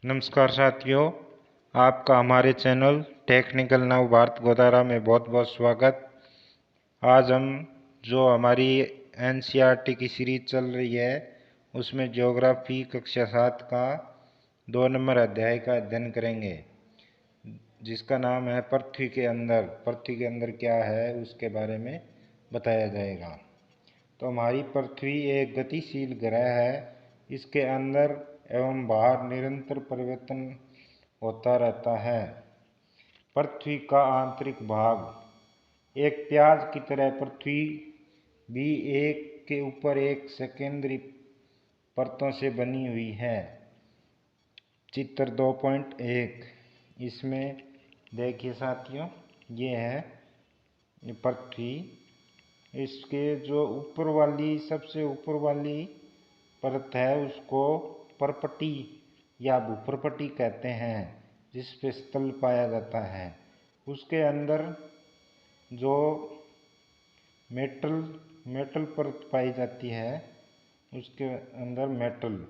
नमस्कार साथियों, आपका हमारे चैनल टेक्निकल नव भारत गोदारा में बहुत बहुत स्वागत। आज हम जो हमारी एनसीईआरटी की सीरीज चल रही है उसमें ज्योग्राफी कक्षा 7 का 2 नंबर अध्याय का अध्ययन करेंगे, जिसका नाम है पृथ्वी के अंदर। पृथ्वी के अंदर क्या है उसके बारे में बताया जाएगा। तो हमारी पृथ्वी एक गतिशील ग्रह है। इसके अंदर एवं बाहर निरंतर परिवर्तन होता रहता है। पृथ्वी का आंतरिक भाग एक प्याज की तरह पृथ्वी भी एक के ऊपर एक सेकेंडरी परतों से बनी हुई है। चित्र 2.1 इसमें देखिए साथियों, ये है पृथ्वी। इसके जो ऊपर वाली सबसे ऊपर वाली परत है उसको परपटी या भूपरपटी कहते हैं, जिस पे स्थल पाया जाता है। उसके अंदर जो मेटल परत पाई जाती है, उसके अंदर मेटल,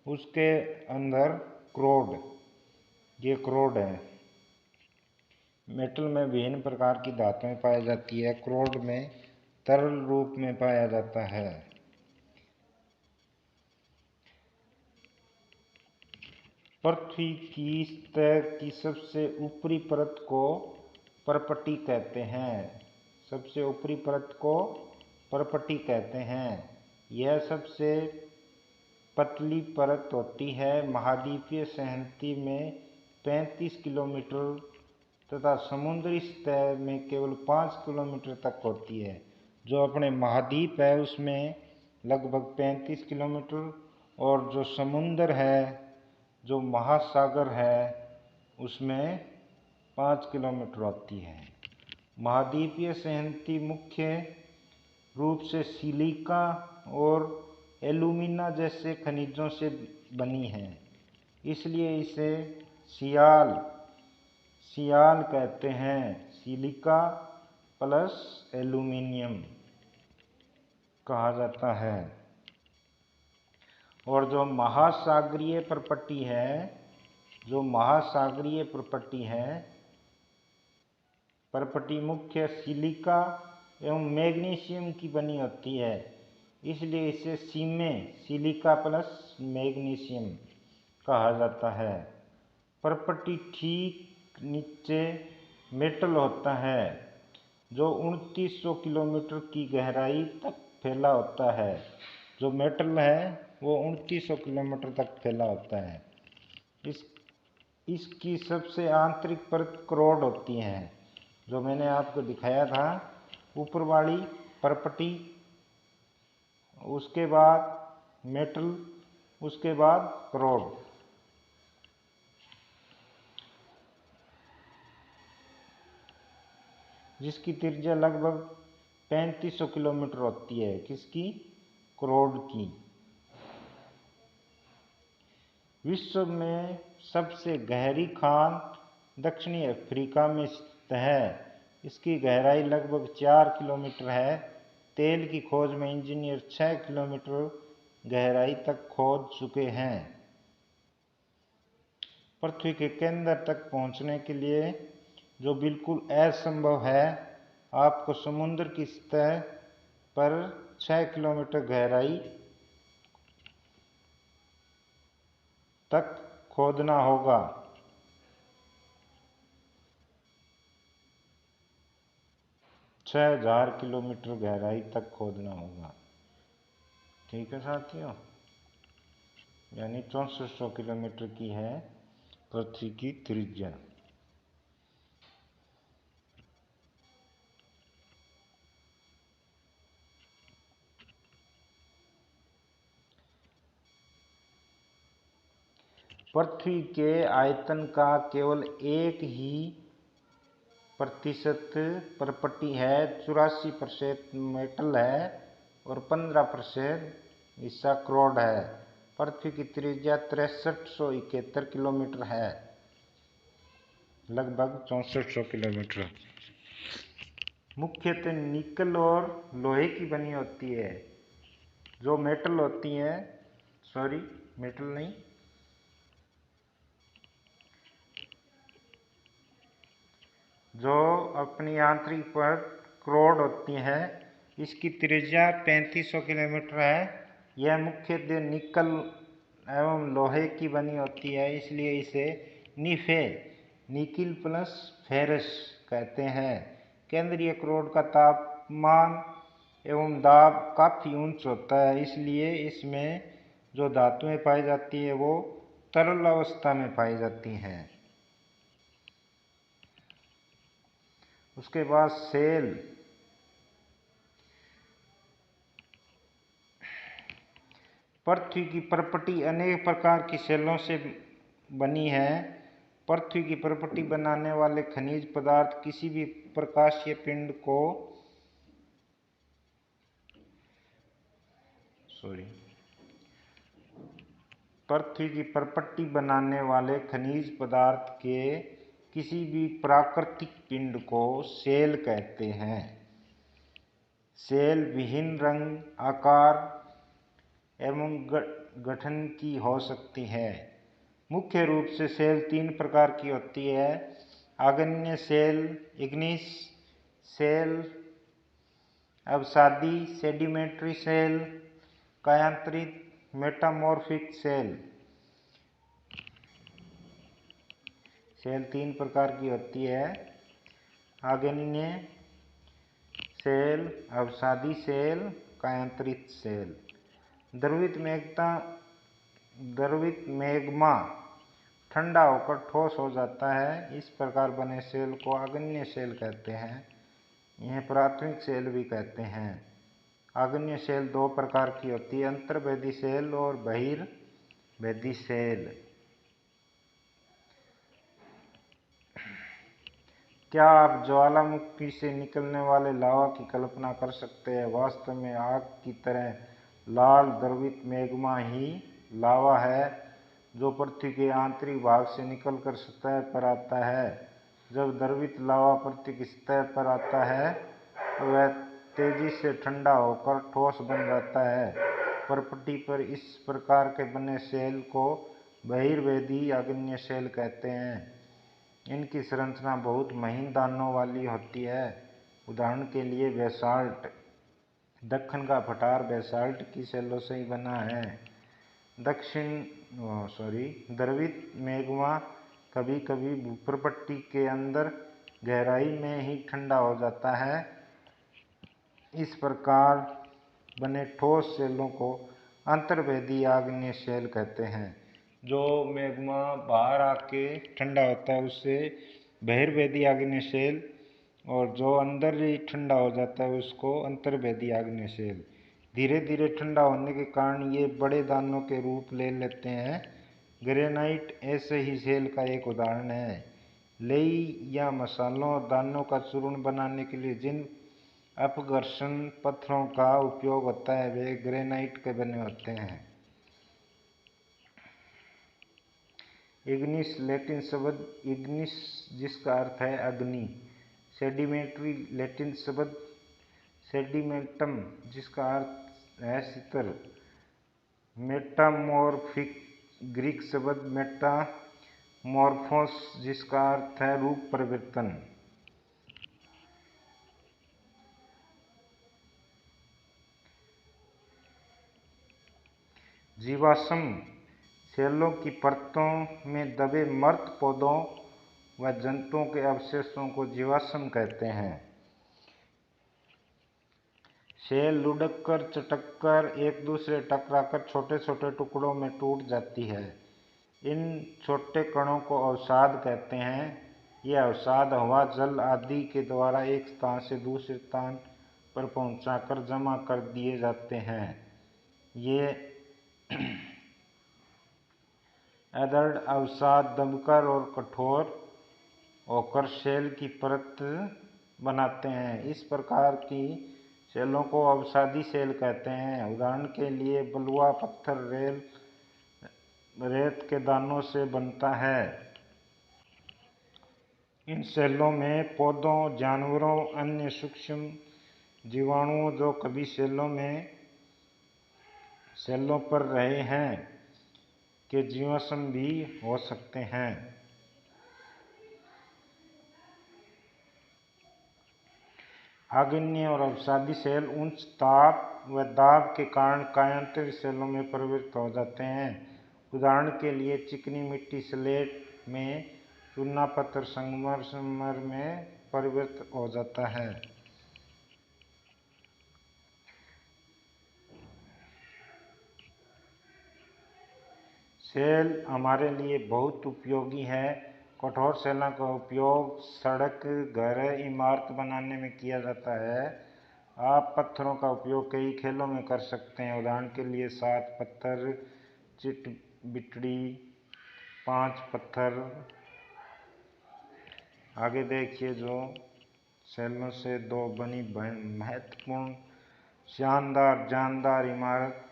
उसके अंदर क्रोड, ये क्रोड है। मेटल में विभिन्न प्रकार की धातुएं पाई जाती है, क्रोड में तरल रूप में पाया जाता है। पृथ्वी की सतह की सबसे ऊपरी परत को परपटी कहते हैं। सबसे ऊपरी परत को परपटी कहते हैं। यह सबसे पतली परत होती है। महाद्वीपीय सहमति में 35 किलोमीटर तथा समुद्री सतह में केवल 5 किलोमीटर तक होती है। जो अपने महाद्वीप है उसमें लगभग 35 किलोमीटर, और जो समुद्र है, जो महासागर है, उसमें 5 किलोमीटर होती है। महाद्वीपीय सहमति मुख्य रूप से सिलिका और एल्यूमिना जैसे खनिजों से बनी है, इसलिए इसे सियाल कहते हैं। सिलिका प्लस एल्यूमिनियम कहा जाता है। और जो महासागरीय परपटी है, परपटी मुख्य सिलिका एवं मैग्नीशियम की बनी होती है, इसलिए इसे सिलिका प्लस मैग्नीशियम कहा जाता है। परपटी ठीक नीचे मेटल होता है, जो 2900 किलोमीटर की गहराई तक फैला होता है। जो मेटल है वो 2900 किलोमीटर तक फैला होता है। इसकी सबसे आंतरिक परत क्रोड होती है, जो मैंने आपको दिखाया था, ऊपर वाली परपटी, उसके बाद मेटल, उसके बाद क्रोड। जिसकी त्रिज्या लगभग 3500 किलोमीटर होती है। किसकी? क्रोड की। विश्व में सबसे गहरी खान दक्षिणी अफ्रीका में स्थित है। इसकी गहराई लगभग 4 किलोमीटर है। तेल की खोज में इंजीनियर 6 किलोमीटर गहराई तक खोद चुके हैं। पृथ्वी के केंद्र तक पहुंचने के लिए, जो बिल्कुल असंभव है, आपको समुद्र की सतह पर 6 किलोमीटर गहराई तक खोदना होगा। 6000 किलोमीटर गहराई तक खोदना होगा। ठीक है साथियों, यानी 6400 किलोमीटर की है पृथ्वी की त्रिज्या। पृथ्वी के आयतन का केवल 1 ही प्रतिशत परपटी है, 84% मेटल है और 15% हिस्सा क्रोड है। पृथ्वी की त्रिज्या 6371 किलोमीटर है, लगभग 6400 किलोमीटर। मुख्यतः निकल और लोहे की बनी होती है। जो मेटल होती है, मेटल नहीं, जो अपनी आंतरिक पर क्रोड होती है, इसकी त्रिज्या 3500 किलोमीटर है। यह मुख्यतः निकल एवं लोहे की बनी होती है, इसलिए इसे निकिल प्लस फेरस कहते हैं। केंद्रीय क्रोड का तापमान एवं दाब काफ़ी उच्च होता है, इसलिए इसमें जो धातुएं पाई जाती है वो तरल अवस्था में पाई जाती हैं। उसके बाद सेल। पृथ्वी की प्रपटी अनेक प्रकार की सेलों से बनी है। पृथ्वी की प्रपटी बनाने वाले खनिज पदार्थ किसी भी प्रकाशीय पिंड को पृथ्वी की प्रपटी बनाने वाले खनिज पदार्थ के किसी भी प्राकृतिक पिंड को सेल कहते हैं। सेल विभिन्न रंग, आकार एवं गठन की हो सकती है। मुख्य रूप से सेल 3 प्रकार की होती है: आग्नेय सेल, इग्निस सेल, अवसादी सेडिमेंट्री सेल, कायांतरित मेटामॉर्फिक सेल। सेल 3 प्रकार की होती है: आग्नेय सेल, अवसादी सेल, कायांतरित सेल। द्रवित मैग्मा ठंडा होकर ठोस हो जाता है, इस प्रकार बने सेल को आग्नेय सेल कहते हैं। इन्हें प्राथमिक सेल भी कहते हैं। आग्नेय सेल 2 प्रकार की होती है: अंतर्वेदी सेल और बहिर्वेदी सेल। क्या आप ज्वालामुखी से निकलने वाले लावा की कल्पना कर सकते हैं? वास्तव में आग की तरह लाल द्रवित मैग्मा ही लावा है, जो पृथ्वी के आंतरिक भाग से निकलकर सतह पर आता है। जब द्रवित लावा पृथ्वी की सतह पर आता है तो वह तेजी से ठंडा होकर ठोस बन जाता है। प्रपटी पर इस प्रकार के बने सेल को बहिर्वेदी आग्नेय सेल कहते हैं। इनकी संरचना बहुत महीन दानों वाली होती है। उदाहरण के लिए बेसाल्ट। दक्कन का पठार बेसाल्ट की सेलों से ही बना है। द्रवित मैग्मा कभी कभी भूप्रपट्टी के अंदर गहराई में ही ठंडा हो जाता है। इस प्रकार बने ठोस सेलों को अंतर्वेदी आग्नेय सेल कहते हैं। जो मैग्मा बाहर आके ठंडा होता है उससे बहिर्वेदी आग्नेय सेल, और जो अंदर ही ठंडा हो जाता है उसको अंतर्वेदी आग्नेय सेल। धीरे धीरे ठंडा होने के कारण ये बड़े दानों के रूप ले लेते हैं। ग्रेनाइट ऐसे ही सेल का एक उदाहरण है। लेई या मसालों और दानों का चूर्ण बनाने के लिए जिन अपघर्षण पत्थरों का उपयोग होता है वे ग्रेनाइट के बने होते हैं। इग्निस लैटिन शब्द इग्निस जिसका अर्थ है अग्नि। सेडिमेंट्री लैटिन शब्द सेडिमेंटम जिसका अर्थ है शीतल। मेटामॉर्फिक ग्रीक शब्द मेटामॉर्फोस जिसका अर्थ है रूप परिवर्तन। जीवाश्म सेलों की परतों में दबे मृत पौधों व जंतुओं के अवशेषों को जीवाश्म कहते हैं। सेल लुढ़ककर, चटककर, एक दूसरे टकराकर छोटे छोटे टुकड़ों में टूट जाती है। इन छोटे कणों को अवसाद कहते हैं। ये अवसाद हवा, जल आदि के द्वारा एक स्थान से दूसरे स्थान पर पहुंचाकर जमा कर दिए जाते हैं। ये अदृढ़ अवसाद दबकर और कठोर होकर सेल की परत बनाते हैं। इस प्रकार की सेलों को अवसादी सेल कहते हैं। उदाहरण के लिए बलुआ पत्थर रेत के दानों से बनता है। इन सेलों में पौधों, जानवरों, अन्य सूक्ष्म जीवाणुओं जो कभी सेलों पर रहे हैं के जीवाश्म भी हो सकते हैं। आग्नेय और अवसादी सेल उच्च ताप व दाब के कारण कायांतरित सेलों में परिवर्तित हो जाते हैं। उदाहरण के लिए चिकनी मिट्टी स्लेट में चूना पत्थर संगमरमर में परिवर्तित हो जाता है। सेल हमारे लिए बहुत उपयोगी है। कठोर सेलों का उपयोग सड़क, घर, इमारत बनाने में किया जाता है। आप पत्थरों का उपयोग कई खेलों में कर सकते हैं। उदाहरण के लिए 7 पत्थर, चिट-बिटड़ी, 5 पत्थर। आगे देखिए जो सेलों से दो बनी महत्वपूर्ण शानदार जानदार इमारत।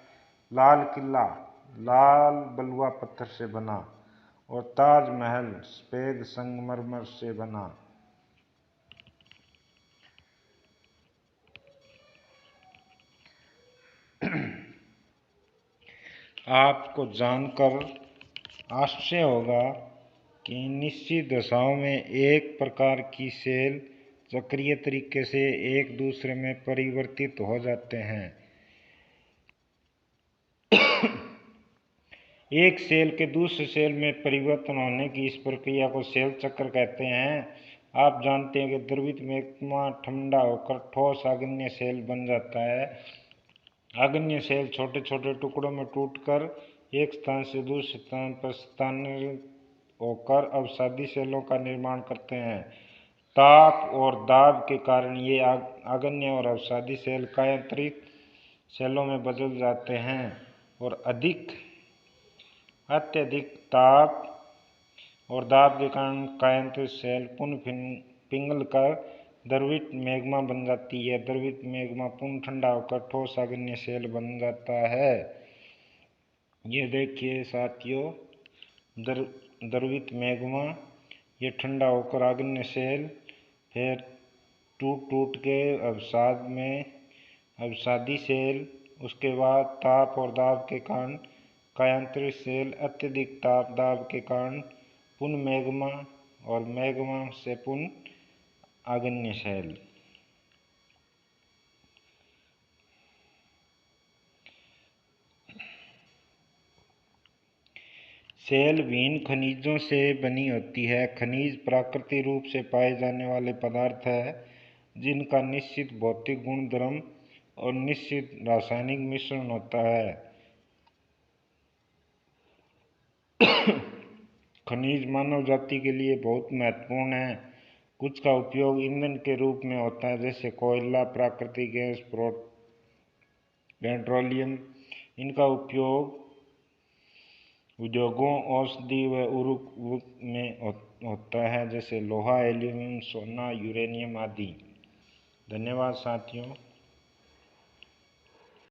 लाल किला लाल बलुआ पत्थर से बना और ताजमहल सफेद संगमरमर से बना। आपको जानकर आश्चर्य होगा कि निश्चित दशाओं में एक प्रकार की सेल चक्रीय तरीके से एक दूसरे में परिवर्तित हो जाते हैं। एक सेल के दूसरे सेल में परिवर्तन होने की इस प्रक्रिया को सेल चक्र कहते हैं। आप जानते हैं कि द्रवित मैग्मा ठंडा होकर ठोस आग्नेय सेल बन जाता है। आग्नेय सेल छोटे छोटे टुकड़ों में टूटकर एक स्थान से दूसरे स्थान पर स्थानांतरित होकर अवसादी सेलों का निर्माण करते हैं। ताप और दाब के कारण ये आग्नेय और अवसादी सेल कायांतरित सेलों में बदल जाते हैं और अत्यधिक ताप और दाब के कारण कायांतरित सेल पुनः पिघलकर द्रवित मैग्मा बन जाती है। द्रवित मैग्मा पुनः ठंडा होकर ठोस आग्नेय सेल बन जाता है। ये देखिए साथियों, द्रवित मैग्मा ये ठंडा होकर आग्नेय सेल, फिर टूट के अवसादी सेल, उसके बाद ताप और दाब के कारण कायांतरित सेल, अत्यधिक ताप दाब के कारण पुनः मैग्मा और मैग्मा से पुनः आग्नेय सेल। सेल विभिन्न खनिजों से बनी होती है। खनिज प्राकृतिक रूप से पाए जाने वाले पदार्थ हैं जिनका निश्चित भौतिक गुणधर्म और निश्चित रासायनिक मिश्रण होता है। खनिज मानव जाति के लिए बहुत महत्वपूर्ण है। कुछ का उपयोग ईंधन के रूप में होता है, जैसे कोयला, प्राकृतिक गैस, पेट्रोलियम। इनका उपयोग उद्योगों, औषधि व उर्वरक में होता है, जैसे लोहा, एल्यूमीनियम, सोना, यूरेनियम आदि। धन्यवाद साथियों।